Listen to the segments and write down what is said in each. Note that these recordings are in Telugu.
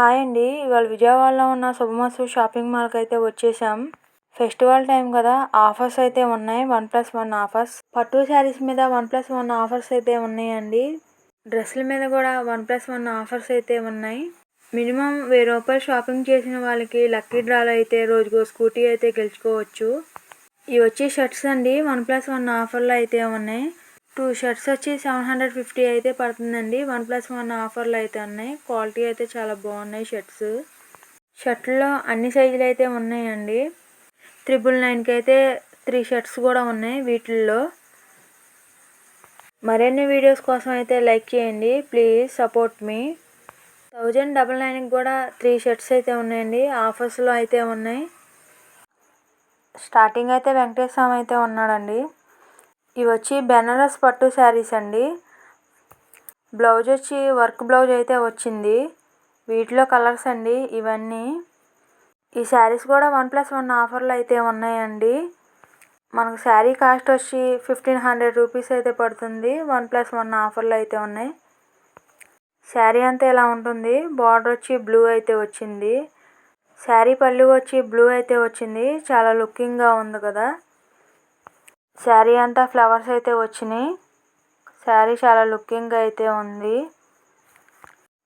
హాయ్ అండి. ఇవాళ విజయవాడలో ఉన్న శుభమస్తు షాపింగ్ మాల్కి అయితే వచ్చేసాం. ఫెస్టివల్ టైం కదా, ఆఫర్స్ అయితే ఉన్నాయి. 1+1 ఆఫర్స్. పట్టు శారీస్ మీద 1+1 ఆఫర్స్ అయితే ఉన్నాయండి. డ్రెస్సుల మీద కూడా 1+1 ఆఫర్స్ అయితే ఉన్నాయి. మినిమం 1000 రూపాయలు షాపింగ్ చేసిన వాళ్ళకి లక్కీ డ్రాలో అయితే రోజుకో స్కూటీ అయితే గెలుచుకోవచ్చు. ఇవి వచ్చి షర్ట్స్ అండి. 1+1 ఆఫర్లు అయితే ఉన్నాయి. 2 షర్ట్స్ వచ్చి 750 అయితే పడుతుందండి. 1+1 ఆఫర్లు అయితే ఉన్నాయి. క్వాలిటీ అయితే చాలా బాగున్నాయి షర్ట్స్. షర్ట్లో అన్ని సైజులు అయితే ఉన్నాయండి. 999కి అయితే 3 షర్ట్స్ కూడా ఉన్నాయి వీటిల్లో. మరిన్ని వీడియోస్ కోసం అయితే లైక్ చేయండి. ప్లీజ్ సపోర్ట్ మీ. 1099కి కూడా 3 షర్ట్స్ అయితే ఉన్నాయండి. ఆఫర్స్లో అయితే ఉన్నాయి. స్టార్టింగ్ అయితే వెంకటేశ్వర స్వామి అయితే ఉన్నాడండి. ఇవి వచ్చి బెనారస్ పట్టు శారీస్ అండి. బ్లౌజ్ వచ్చి వర్క్ బ్లౌజ్ అయితే వచ్చింది. వీటిలో కలర్స్ అండి ఇవన్నీ. ఈ శారీస్ కూడా 1+1 ఆఫర్లు అయితే ఉన్నాయండి. మనకు శారీ కాస్ట్ వచ్చి 1500 రూపీస్ అయితే పడుతుంది. 1+1 ఆఫర్లు అయితే ఉన్నాయి. శారీ అంతా ఇలా ఉంటుంది. బార్డర్ వచ్చి బ్లూ అయితే వచ్చింది. శారీ పళ్ళు వచ్చి బ్లూ అయితే వచ్చింది. చాలా లుకింగ్గా ఉంది కదా. శారీ అంతా ఫ్లవర్స్ అయితే వచ్చినాయి. శారీ చాలా లుకింగ్గా అయితే ఉంది.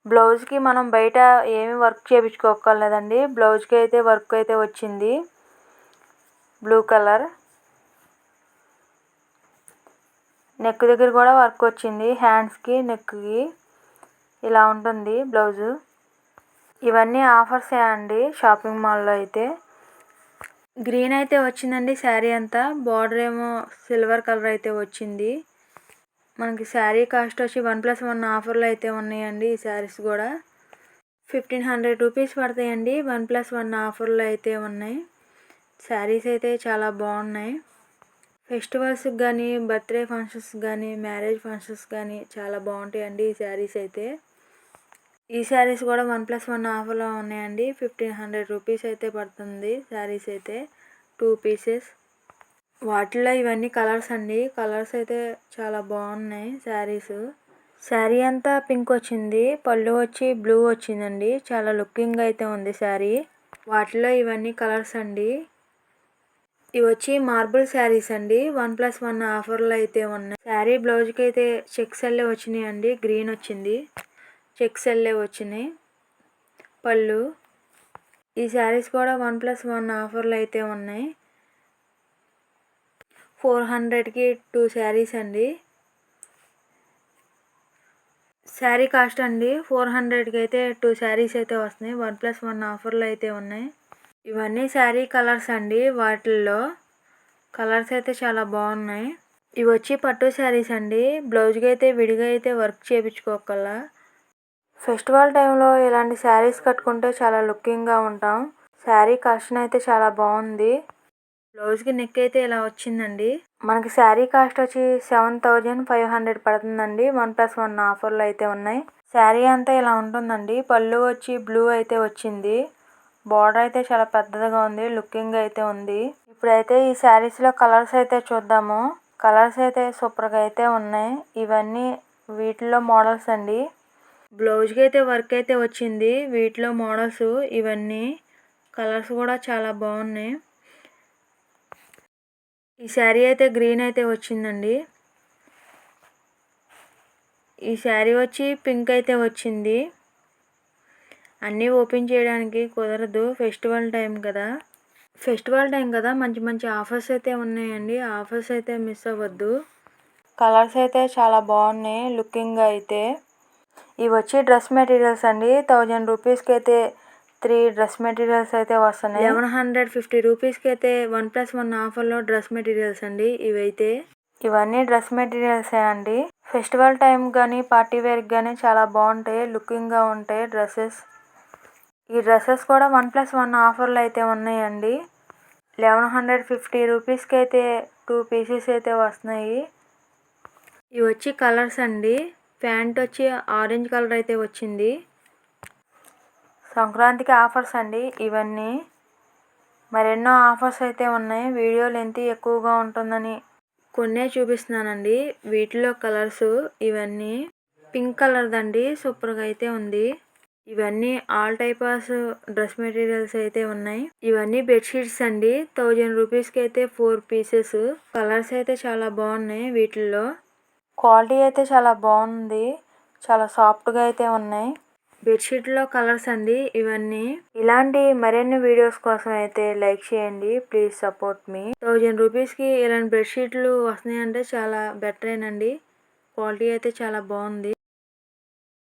బ్లౌజ్కి మనం బయట ఏమి వర్క్ చేయించుకోకర్లేదండి. బ్లౌజ్కి అయితే వర్క్ అయితే వచ్చింది. Blue colour. నెక్ దగ్గర కూడా వర్క్ వచ్చింది. హ్యాండ్స్కి నెక్కి ఇలా ఉంటుంది బ్లౌజు. ఇవన్నీ ఆఫర్సే అండి షాపింగ్ మాల్లో అయితే. గ్రీన్ అయితే వచ్చిందండి శారీ అంతా. బార్డర్ ఏమో సిల్వర్ కలర్ అయితే వచ్చింది. మనకి శారీ కాస్ట్ వచ్చి 1+1 ఆఫర్లు అయితే ఉన్నాయండి. ఈ శారీస్ కూడా 1500 రూపీస్ పడతాయండి. 1+1 ఆఫర్లు అయితే ఉన్నాయి. శారీస్ అయితే చాలా బాగున్నాయి. ఫెస్టివల్స్కి కానీ, బర్త్డే ఫంక్షన్స్ కానీ, మ్యారేజ్ ఫంక్షన్స్ కానీ చాలా బాగుంటాయండి ఈ శారీస్ అయితే. ఈ శారీస్ కూడా 1+1 ఆఫర్లో ఉన్నాయండి. 1500 రూపీస్ అయితే పడుతుంది శారీస్ అయితే. 2 పీసెస్. వాటిల్లో ఇవన్నీ కలర్స్ అండి. కలర్స్ అయితే చాలా బాగున్నాయి శారీస్. శారీ అంతా పింక్ వచ్చింది. పళ్ళు వచ్చి బ్లూ వచ్చిందండి. చాలా లుకింగ్ అయితే ఉంది శారీ. వాటిలో ఇవన్నీ కలర్స్ అండి. ఇవి వచ్చి మార్బుల్ శారీస్ అండి. 1+1 ఆఫర్లు అయితే ఉన్నాయి. శారీ బ్లౌజ్కి అయితే చెక్స్ అల్లే వచ్చినాయి అండి. గ్రీన్ వచ్చింది. చెక్స్ అల్లే వచ్చినాయి. పళ్ళు. ఈ శారీస్ కూడా 1+1 ఆఫర్లు అయితే ఉన్నాయి. 400కి 2 శారీస్ అండి. శారీ కాస్ట్ అండి 400కి అయితే 2 శారీస్ అయితే వస్తున్నాయి. 1+1 ఆఫర్లు అయితే ఉన్నాయి. ఇవన్నీ శారీ కలర్స్ అండి. వాటిల్లో కలర్స్ అయితే చాలా బాగున్నాయి. ఇవి వచ్చి పట్టు శారీస్ అండి. బ్లౌజ్కి అయితే విడిగా అయితే వర్క్ చేయించుకోకల్లా. ఫెస్టివల్ టైంలో ఇలాంటి శారీస్ కట్టుకుంటే చాలా లుకింగ్గా ఉంటాం. శారీ కలెక్షన్ అయితే చాలా బాగుంది. బ్లౌజ్కి నెక్ అయితే ఇలా వచ్చిందండి. మనకి శారీ కాస్ట్ వచ్చి 7500 పడుతుందండి. 1+1 ఆఫర్లు అయితే ఉన్నాయి. శారీ అంతా ఇలా ఉంటుందండి. పళ్ళు వచ్చి బ్లూ అయితే వచ్చింది. బార్డర్ అయితే చాలా పెద్దదిగా ఉంది. లుకింగ్ అయితే ఉంది. ఇప్పుడైతే ఈ శారీస్లో కలర్స్ అయితే చూద్దాము. కలర్స్ అయితే సూపర్గా అయితే ఉన్నాయి. ఇవన్నీ వీటిలో మోడల్స్ అండి. బ్లౌజ్కి అయితే వర్క్ అయితే వచ్చింది. వీటిలో మోడల్స్ ఇవన్నీ. కలర్స్ కూడా చాలా బాగున్నాయి. ఈ శారీ అయితే గ్రీన్ అయితే వచ్చిందండి. ఈ శారీ వచ్చి పింక్ అయితే వచ్చింది. అన్నీ ఓపెన్ చేయడానికి కుదరదు. ఫెస్టివల్ టైం కదా మంచి మంచి ఆఫర్స్ అయితే ఉన్నాయండి. ఆఫర్స్ అయితే మిస్ అవ్వద్దు. కలర్స్ అయితే చాలా బాగున్నాయి లుకింగ్ అయితే. ఇవి వచ్చి డ్రెస్ మెటీరియల్స్ అండి. 1000 రూపీస్కి అయితే 3 డ్రెస్ మెటీరియల్స్ అయితే వస్తున్నాయి. 1150 రూపీస్కి అయితే 1+1 ఆఫర్లో డ్రెస్ మెటీరియల్స్ అండి. ఇవన్నీ డ్రెస్ మెటీరియల్సే అండి. ఫెస్టివల్ టైం కానీ పార్టీ వేర్కి కానీ చాలా బాగుంటాయి. లుకింగ్గా ఉంటాయి డ్రెస్సెస్. ఈ డ్రెస్సెస్ కూడా 1+1 ఆఫర్లు అయితే ఉన్నాయండి. 1150 రూపీస్కి అయితే 2 పీసెస్ అయితే వస్తున్నాయి. ఇవి వచ్చి కలర్స్ అండి. ప్యాంట్ వచ్చి ఆరెంజ్ కలర్ అయితే వచ్చింది. సంక్రాంతికి ఆఫర్స్ అండి ఇవన్నీ. మరెన్నో ఆఫర్స్ అయితే ఉన్నాయి. వీడియో లెంత్ ఎక్కువగా ఉంటుందని కొన్నే చూపిస్తున్నానండి. వీటిలో కలర్స్ ఇవన్నీ. పింక్ కలర్దండి. సూపర్గా అయితే ఉంది. ఇవన్నీ ఆల్ టైప్ డ్రెస్ మెటీరియల్స్ అయితే ఉన్నాయి. ఇవన్నీ బెడ్షీట్స్ అండి. 1000 రూపీస్కి అయితే 4 పీసెస్. కలర్స్ అయితే చాలా బాగున్నాయి. వీటిల్లో క్వాలిటీ అయితే చాలా బాగుంది. చాలా సాఫ్ట్గా అయితే ఉన్నాయి. బెడ్షీట్లో కలర్స్ అండి ఇవన్నీ. ఇలాంటి మరిన్ని వీడియోస్ కోసం అయితే లైక్ చేయండి. ప్లీజ్ సపోర్ట్ మీ. 1000 రూపీస్కి ఇలాంటి బెడ్షీట్లు వస్తున్నాయంటే చాలా బెటరేనండి. క్వాలిటీ అయితే చాలా బాగుంది.